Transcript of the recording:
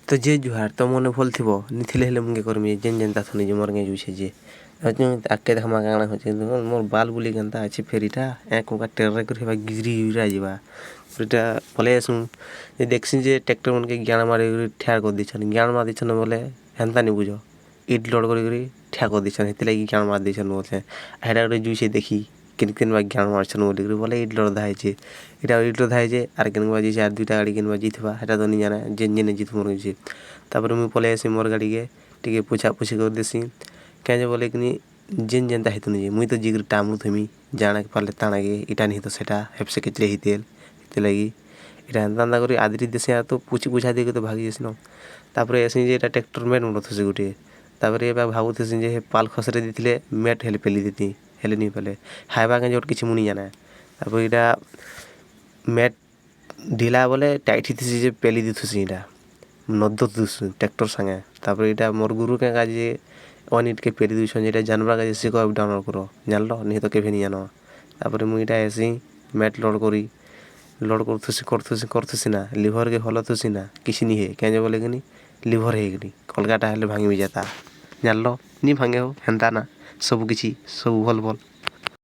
ତ ଯେ ଜୁହାର ତ ମନେ ଭଲ ଥିବ ନିଥିଲେ ହେଲେ ମୁଇଁ କରମି ଯେନ୍ତା ଥନି ଯେ ମୋର ଯାଉଛେ ଯେ ଆଗକେ ଦେଖମା କାଣା ହଉଛି ମୋର୍ ବାଲ୍ ବୁଲି କେନ୍ତା ଅଛି ଫେରିଟା ଏକା ଟେରରେ କରି ହେବା ଗିରି ଗିରା ଯିବା ଏଇଟା ପଲେଇ ଆସୁଁ ଯେ ଦେଖସି ଯେ ଟ୍ରାକ୍ଟର ମାନକେ ଜ୍ଞାନ ମାରି ଠିଆ କରିଦେଇଛନ୍ ଜ୍ଞାନ ମାରି ଦେଇଛନ୍ ବୋଲେ ହେନ୍ତା ନି ବୁଝ ଇଟ୍ ଲୋଡ଼ କରି ଠିଆ କରିଦେଇଛନ୍ ସେଥିଲାଗି ଜ୍ଞାନ ମାରି ଦେଇଛନ୍ ବୋଲଛେ ହେଟା ଗୋଟେ ଯୁଛେ ଦେଖି କେନ୍ ବା ଜ୍ଞାନ ମାରିଛନ୍ ବୋଲିକରି ବୋଲେ ଇଟ୍ ଲଡ଼ା ହେଇଛେ ଏଇଟା ଇଟ୍ ଲଦା ହେଇଛେ ଆର୍ କେନ୍ ବାଜିଛେ ଆର୍ ଦୁଇଟା ଗାଡ଼ି କେନ୍ ବାଜିଥିବା ହେଟା ତ ନି ଜାନେ ଯେନେ ଜିତ୍ ମୋର ହେଇଛେ ତାପରେ ମୁଇଁ ପଲେଇ ଆସି ମୋର୍ ଗାଡ଼ିକେ ଟିକେ ପୁଛାପୁଛି କରିଦେସି କେଁ ଯେ ବୋଲେ କିନି ଯେନ୍ତା ହେଇଥିନି ଯେ ମୁଇଁ ତ ଜିଗ୍ରି ଟାମୁ ଥିମି ଜାଣାକେ ପାରଲେ ତାଣାକେ ଇଟା ନିହି ତ ସେଟା ହେବସେ କେଚଲେ ହେଇତେଲ୍ ସେଥିଲାଗି ଇଟା ଏନ୍ତା କରି ଆଦରି ଦେସି ତ ପୁଛି ପୁଛା ଦେଇକି ତ ଭାଗି ଯାସିନ ତାପରେ ଏସି ଯେ ଏଟା ଟ୍ରାକ୍ଟର ମେଟ୍ ଉଠୁଛି ଗୋଟିଏ ତାପରେ ଏବେ ଭାବୁଥିସି ଯେ ପାଲ୍ ଖସରେ ଦେଇଥିଲେ ମେଟ୍ ହେଲେ ପେଲି ଦେଇତି ହେଲେ ନି ପେଲେ ହାଇବା କାଁ ଯୋଟ କିଛି ମୁନି ଜାନେ ତାପରେ ଇଟା ମେଟ୍ ଢିଲା ବୋଲେ ଟାଇଟ୍ ହେଇଥିସି ଯେ ପେଲି ଦେଇଥିସି ଇଟା ନଦ ଦୁସି ଟ୍ରାକ୍ଟର ସାଙ୍ଗେ ତାପରେ ଇଟା ମୋର୍ ଗୁରୁ କେ କାଜେ ଅନ୍ ଇଟ୍କେ ପେରି ଦଉଛନ୍ ଯେଟା ଜାନବା କାଜେ ସେ କହ ଡାଉନଲୋଡ଼ କର ଜାଣିଲ ନିହିଁ ତ କେବେ ନି ଜାନ ତାପରେ ମୁଇଁ ଇଟା ଏସି ମେଟ୍ ଲୋଡ଼ କରୁଥିସି ନା ଲିଭରକେ ହଲଉଥିସି ନା କିଛି ନି ହେ କେଁ ଯେ ବୋଲେ କିନି ଲିଭର ହେଇଗଲି କଲଗାଟା ହେଲେ ଭାଙ୍ଗି ବି ଯାତା ଜାଣିଲ ନି ଭାଙ୍ଗେ ହୋ ହେନ୍ତା ନା ସବୁ କିଛି ସବୁ ଭଲ୍